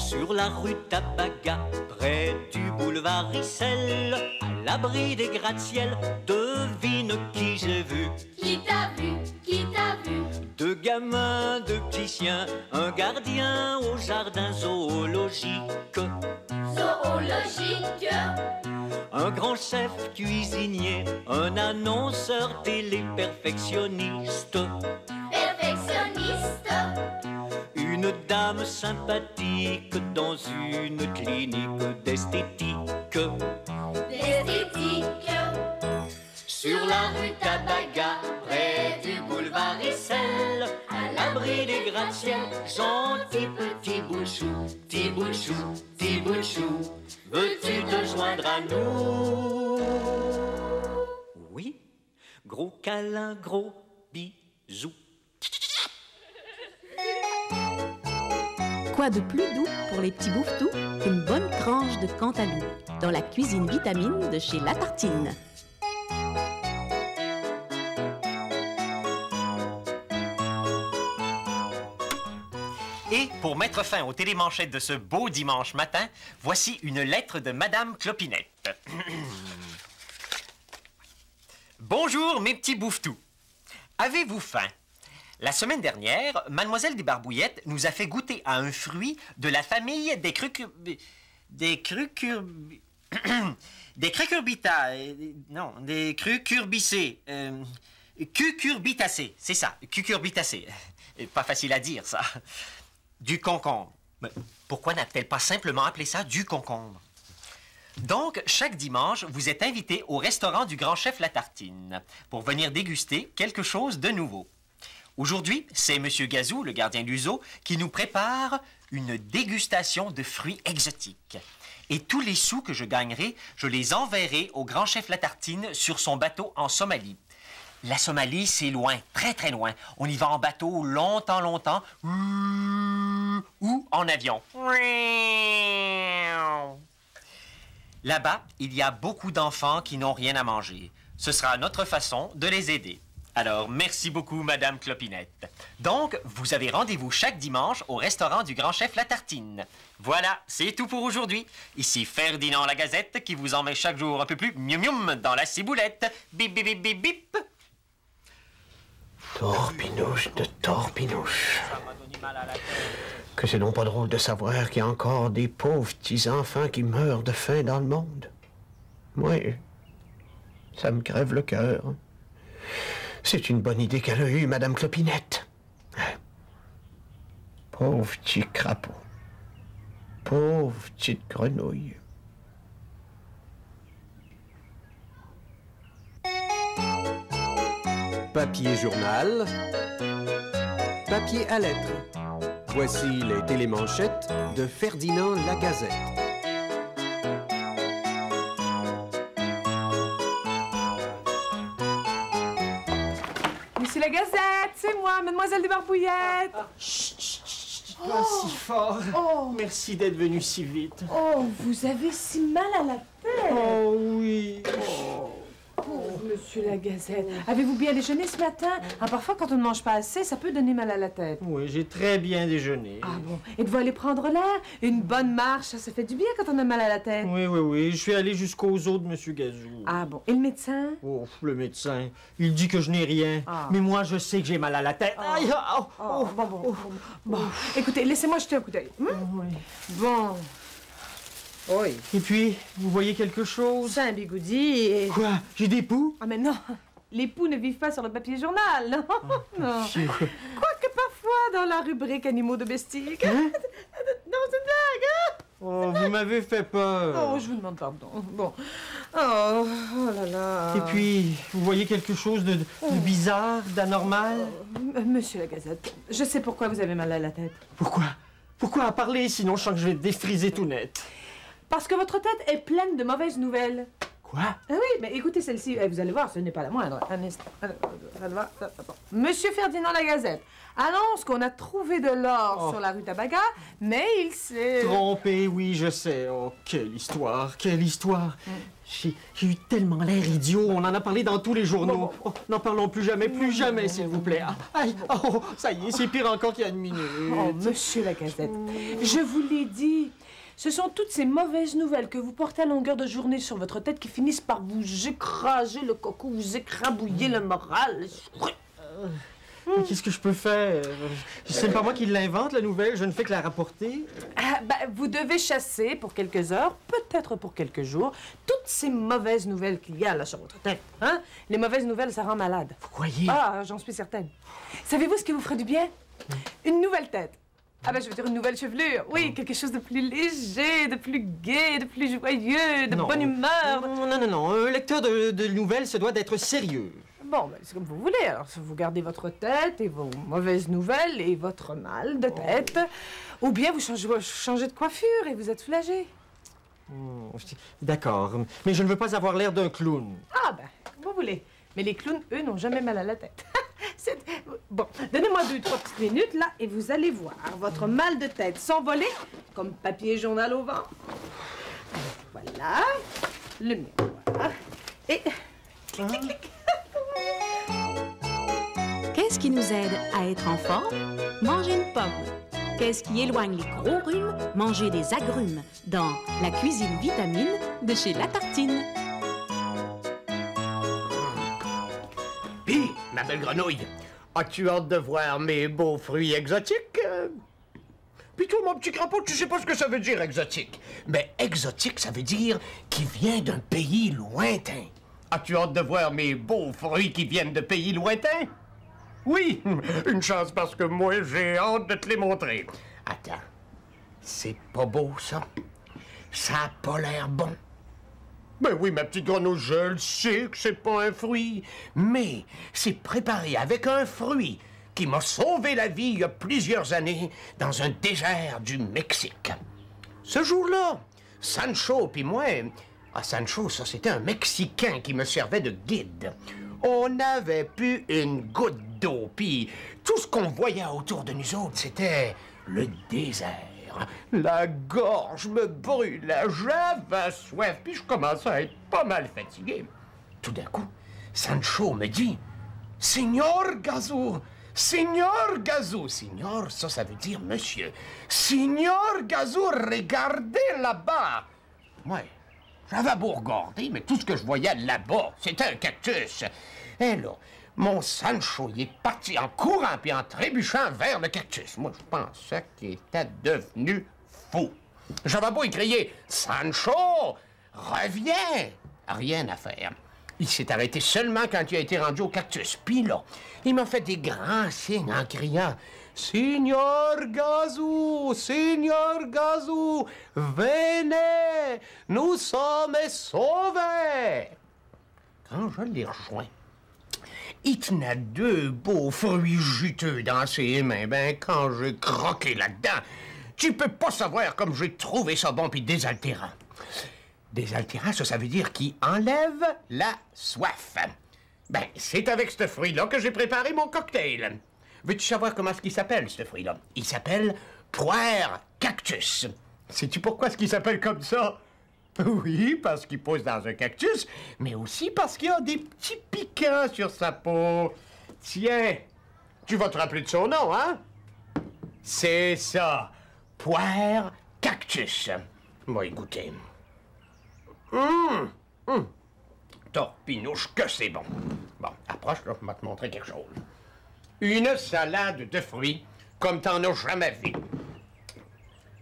Sur la rue Tabaga, près du boulevard Issel, à l'abri des gratte-ciel, devine qui j'ai vu. Qui t'a vu? Qui t'a vu? Deux gamins, deux petits chiens, un gardien au jardin zoologique. Zoologique. Un grand chef cuisinier, un annonceur télé perfectionniste. Perfectionniste. Une dame sympathique dans une clinique d'esthétique. D'esthétique. Sur la rue Tabaga, près du boulevard Issel, à l'abri des gratte-ciel, gentil petit bout de chou, petit bout de chou, petit bout de chou, veux-tu te joindre à nous? Oui, gros câlin, gros bisous. Quoi de plus doux pour les petits bouffetous qu'une bonne tranche de cantaloupe dans la cuisine vitamine de chez La Tartine. Et pour mettre fin aux télémanchettes de ce beau dimanche matin, voici une lettre de Madame Clopinette. Bonjour mes petits bouffetous. Avez-vous faim? La semaine dernière, Mademoiselle des Barbouillettes nous a fait goûter à un fruit de la famille des cucurbitacées. Cucurbitacées, c'est ça, cucurbitacées. Pas facile à dire, ça. Du concombre. Mais pourquoi n'a-t-elle pas simplement appelé ça du concombre? Donc, chaque dimanche, vous êtes invités au restaurant du grand chef La Tartine pour venir déguster quelque chose de nouveau. Aujourd'hui, c'est M. Gazou, le gardien du zoo, qui nous prépare une dégustation de fruits exotiques. Et tous les sous que je gagnerai, je les enverrai au grand chef La Tartine sur son bateau en Somalie. La Somalie, c'est loin, très très loin. On y va en bateau longtemps, longtemps, ou en avion. Là-bas, il y a beaucoup d'enfants qui n'ont rien à manger. Ce sera notre façon de les aider. Alors, merci beaucoup, Madame Clopinette. Donc, vous avez rendez-vous chaque dimanche au restaurant du grand chef La Tartine. Voilà, c'est tout pour aujourd'hui. Ici Ferdinand la Gazette qui vous en met chaque jour un peu plus mium mium dans la ciboulette. Bip bip bip bip bip. Torpinouche de Torpinouche. Que c'est donc pas drôle de savoir qu'il y a encore des pauvres petits-enfants qui meurent de faim dans le monde. Oui, ça me crève le cœur. C'est une bonne idée qu'elle a eue, Madame Clopinette. Pauvre petit crapaud. Pauvre petite grenouille. Papier journal, papier à lettres. Voici les télémanchettes de Ferdinand la Gazette. Monsieur la Gazette, c'est moi, Mademoiselle des Barbouillettes. Chut, chut, chut, pas si fort. Oh. Merci d'être venu si vite. Oh, vous avez si mal à la tête. Oh oui. Pauvre Monsieur la Gazette. Avez-vous bien déjeuné ce matin? Ah, parfois, quand on ne mange pas assez, ça peut donner mal à la tête. Oui, j'ai très bien déjeuné. Ah bon? Êtes-vous allé prendre l'air? Une bonne marche, ça fait du bien quand on a mal à la tête. Oui. Je suis allé jusqu'aux os de Monsieur Gazou. Ah bon? Et le médecin? Oh, le médecin, il dit que je n'ai rien. Ah. Mais moi, je sais que j'ai mal à la tête. Ah. Aïe, Bon. Écoutez, laissez-moi jeter un coup d'œil. Oui. Bon. Oui. Et puis, vous voyez quelque chose? C'est un bigoudi et... Quoi? J'ai des poux? Ah mais non, les poux ne vivent pas sur le papier journal, non, non. Quoique parfois dans la rubrique animaux domestiques. Hein? Non, c'est une blague, hein? Oh, vous m'avez fait peur. Oh, je vous demande pardon. Bon. Oh là là. Et puis, vous voyez quelque chose de bizarre, d'anormal? Monsieur la Gazette, je sais pourquoi vous avez mal à la tête. Pourquoi? Pourquoi en parler, sinon je sens que je vais défriser tout net? Parce que votre tête est pleine de mauvaises nouvelles. Quoi? Ah oui, mais écoutez celle-ci, vous allez voir, ce n'est pas la moindre. Un instant. Monsieur Ferdinand Lagazette annonce qu'on a trouvé de l'or sur la rue Tabaga, mais il s'est... Trompé, oui, je sais. Oh, quelle histoire, quelle histoire. J'ai eu tellement l'air idiot, on en a parlé dans tous les journaux. Oh, n'en parlons plus jamais, s'il vous plaît. Aïe, oh, ça y est, c'est pire encore qu'il y a une minute. Oh, monsieur Lagazette, je vous l'ai dit. Ce sont toutes ces mauvaises nouvelles que vous portez à longueur de journée sur votre tête qui finissent par vous écraser le coco, vous écrabouiller le moral. Mais qu'est-ce que je peux faire? C'est pas moi qui l'invente, la nouvelle, je ne fais que la rapporter. Vous devez chasser pour quelques heures, peut-être pour quelques jours, toutes ces mauvaises nouvelles qu'il y a là sur votre tête. Hein? Les mauvaises nouvelles, ça rend malade. Vous croyez? Ah, j'en suis certaine. Savez-vous ce qui vous ferait du bien? Une nouvelle tête. Je veux dire une nouvelle chevelure. Oui, quelque chose de plus léger, de plus gai, de plus joyeux, de bonne humeur. Non. Un lecteur de nouvelles se doit d'être sérieux. Bon, c'est comme vous voulez. Alors, vous gardez votre tête et vos mauvaises nouvelles et votre mal de tête. Ou bien vous changez de coiffure et vous êtes soulagé. D'accord, mais je ne veux pas avoir l'air d'un clown. Vous voulez. Mais les clowns, eux, n'ont jamais mal à la tête. Bon, donnez-moi 2-3 petites minutes, là, et vous allez voir votre mal de tête s'envoler comme papier journal au vent. Voilà, le miroir, et... Clic, clic, clic. Qu'est-ce qui nous aide à être en forme? Manger une pomme. Qu'est-ce qui éloigne les gros rhumes? Manger des agrumes. Dans la cuisine vitamine de chez La Tartine. Puis, ma belle grenouille, as-tu hâte de voir mes beaux fruits exotiques? Puis toi, mon petit crapaud, tu sais pas ce que ça veut dire, exotique. Mais exotique, ça veut dire qui vient d'un pays lointain. As-tu hâte de voir mes beaux fruits qui viennent de pays lointains? Oui, une chance parce que moi, j'ai hâte de te les montrer. Attends, c'est pas beau, ça? Ça a pas l'air bon. Ben oui, ma petite grenouille, je le sais que c'est pas un fruit, mais c'est préparé avec un fruit qui m'a sauvé la vie il y a plusieurs années dans un désert du Mexique. Ce jour-là, Sancho puis moi... Sancho, ça, c'était un Mexicain qui me servait de guide. On n'avait plus une goutte d'eau, puis tout ce qu'on voyait autour de nous autres, c'était le désert. La gorge me brûlait, j'avais soif, puis je commençais à être pas mal fatigué. Tout d'un coup, Sancho me dit « Signor Gazou, Signor Gazou. » Signor, ça veut dire monsieur. « Signor Gazou, regardez là-bas. » Ouais, j'avais beau regarder, mais tout ce que je voyais là-bas, c'était un cactus. Et là, mon Sancho, il est parti en courant puis en trébuchant vers le cactus. Moi, je pensais qu'il était devenu fou. J'avais beau y crier « Sancho, reviens! » Rien à faire. Il s'est arrêté seulement quand il a été rendu au cactus. Puis là, il m'a fait des grands signes en criant « Signor Gazou, Signor Gazou, venez, nous sommes sauvés! » Quand je l'ai rejoint, il tenait 2 beaux fruits juteux dans ses mains. Ben, quand j'ai croqué là-dedans, tu peux pas savoir comme j'ai trouvé ça bon puis désaltérant. Désaltérant, ça veut dire qu'il enlève la soif. Ben, c'est avec ce fruit-là que j'ai préparé mon cocktail. Veux-tu savoir comment est-ce qu'il s'appelle, ce fruit-là? Il s'appelle poire cactus. Sais-tu pourquoi est-ce qu'il s'appelle comme ça? Oui, parce qu'il pousse dans un cactus, mais aussi parce qu'il a des petits piquants sur sa peau. Tiens, tu vas te rappeler de son nom, hein? C'est ça, poire cactus. Moi, écoutez. Torpinouche, que c'est bon. Bon, approche, là, je vais te montrer quelque chose. Une salade de fruits, comme t'en as jamais vu.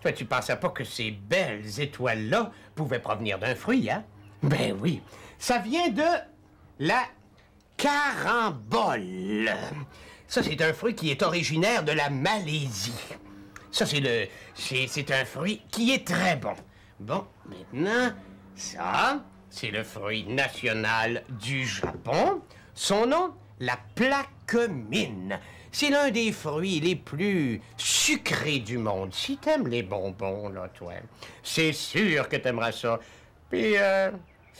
Toi, tu pensais pas que ces belles étoiles-là pouvaient provenir d'un fruit, hein? Ben oui, ça vient de la carambole. Ça, c'est un fruit qui est originaire de la Malaisie. Ça, c'est un fruit qui est très bon. Bon, maintenant, ça, c'est le fruit national du Japon. Son nom, la plaquemine. C'est l'un des fruits les plus sucrés du monde. Si t'aimes les bonbons, là, toi, c'est sûr que t'aimeras ça. Puis,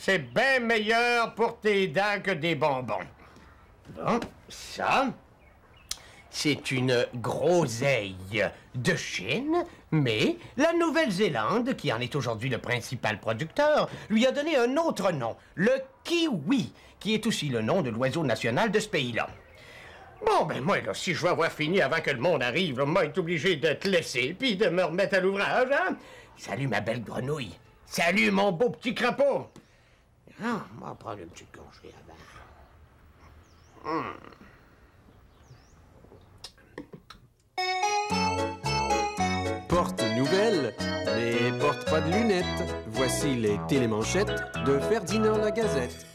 C'est bien meilleur pour tes dents que des bonbons. Bon, ça, c'est une groseille de Chine, mais la Nouvelle-Zélande, qui en est aujourd'hui le principal producteur, lui a donné un autre nom, le kiwi, qui est aussi le nom de l'oiseau national de ce pays-là. Bon, ben moi, là, si je veux avoir fini avant que le monde arrive, là, moi, être obligé de te laisser, puis de me remettre à l'ouvrage, hein? Salut, ma belle grenouille. Salut, mon beau petit crapaud. Ah, on va prendre une petite gorgée avant. Porte nouvelle, mais porte pas de lunettes. Voici les télémanchettes de Ferdinand Lagazette.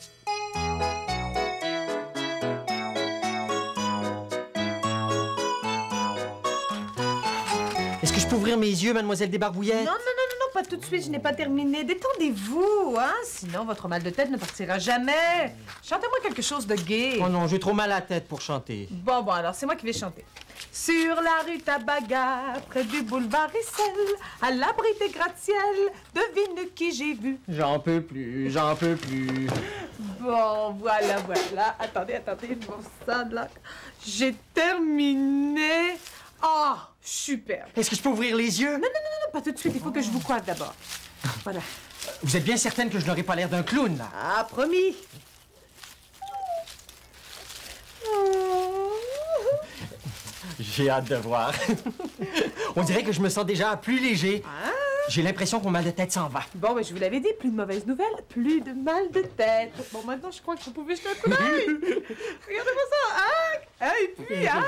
Est-ce que je peux ouvrir mes yeux, mademoiselle Desbarbouillettes? Non, pas tout de suite, je n'ai pas terminé. Détendez-vous, hein? Sinon, votre mal de tête ne partira jamais. Chantez-moi quelque chose de gai. Oh non, j'ai trop mal à la tête pour chanter. Bon, alors, c'est moi qui vais chanter. Sur la rue Tabaga, près du boulevard Issel, à l'abri des gratte-ciel, devine qui j'ai vu. J'en peux plus, j'en peux plus. Bon, voilà. Attendez, bon, ça, là. J'ai terminé. Oh, super. Est-ce que je peux ouvrir les yeux? Non, pas tout de suite. Il faut que je vous coiffe d'abord. Voilà. Vous êtes bien certaine que je n'aurais pas l'air d'un clown, là? Ah, promis. J'ai hâte de voir. On dirait que je me sens déjà plus léger. Ah. J'ai l'impression que mon mal de tête s'en va. Bon, ben, je vous l'avais dit, plus de mauvaises nouvelles, plus de mal de tête. Bon, maintenant, je crois que vous pouvez jeter un coup d'œil. Regardez-moi ça, hein? Et puis, hein,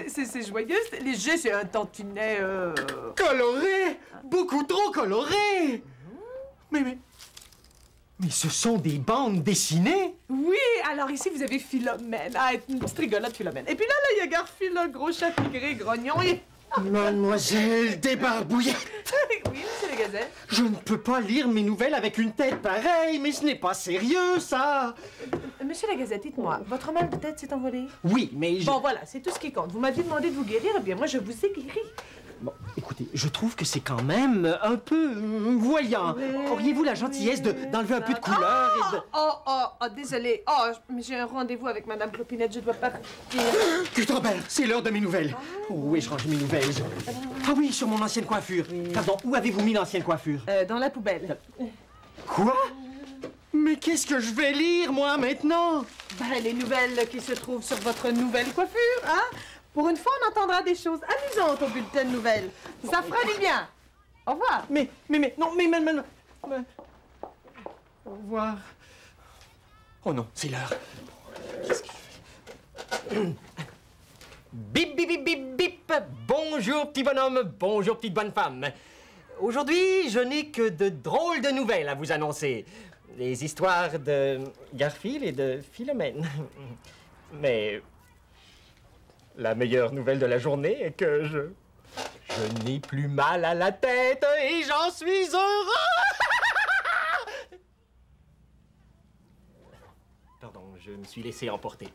c'est joyeux, c'est léger, c'est un tantinet, Coloré! Beaucoup trop coloré! Mais ce sont des bandes dessinées! Oui, alors ici, vous avez Philomène. Ah, une petite rigolote, Philomène. Et puis là, il y a Garfield, le gros chat tigré, grognon, et... Mademoiselle Desbarbouillettes! Oui, monsieur Lagazette. Je ne peux pas lire mes nouvelles avec une tête pareille, mais ce n'est pas sérieux, ça! Monsieur Lagazette, dites-moi, votre mal de tête s'est envolé? Oui, mais Bon, voilà, c'est tout ce qui compte. Vous m'aviez demandé de vous guérir, eh bien, moi, je vous ai guéri. Bon, écoutez, je trouve que c'est quand même un peu voyant. Auriez-vous la gentillesse d'enlever un peu de couleur et de... Oh, désolé. Oh, mais j'ai un rendez-vous avec Madame Clopinette, je dois partir. Gutenberg, c'est l'heure de mes nouvelles. Où ai-je rangé mes nouvelles? Ah oui, sur mon ancienne coiffure. Pardon, où avez-vous mis l'ancienne coiffure? Dans la poubelle. Quoi? Mais qu'est-ce que je vais lire, moi, maintenant? Ben, les nouvelles qui se trouvent sur votre nouvelle coiffure, hein? Pour une fois, on entendra des choses amusantes au bulletin de nouvelles. Ça fera du bien. Au revoir. Non, Au revoir. Oh non, c'est l'heure. Qu'est-ce que je fais? Bip, bip, bip, bip, bip. Bonjour, petit bonhomme. Bonjour, petite bonne femme. Aujourd'hui, je n'ai que de drôles de nouvelles à vous annoncer. Les histoires de Garfield et de Philomène. Mais la meilleure nouvelle de la journée est que je n'ai plus mal à la tête et j'en suis heureux! Pardon, je me suis laissé emporter.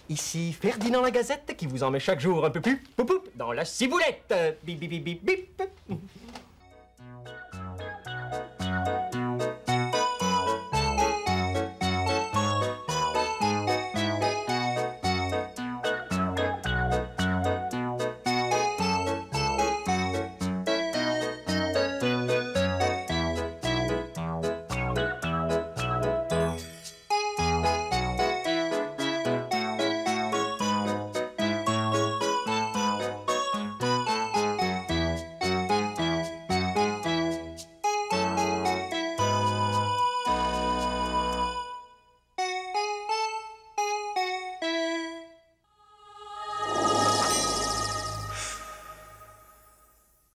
Ici Ferdinand Lagazette qui vous en met chaque jour un peu plus poup, poup, dans la ciboulette. Bip, bip, bip, bip, bip.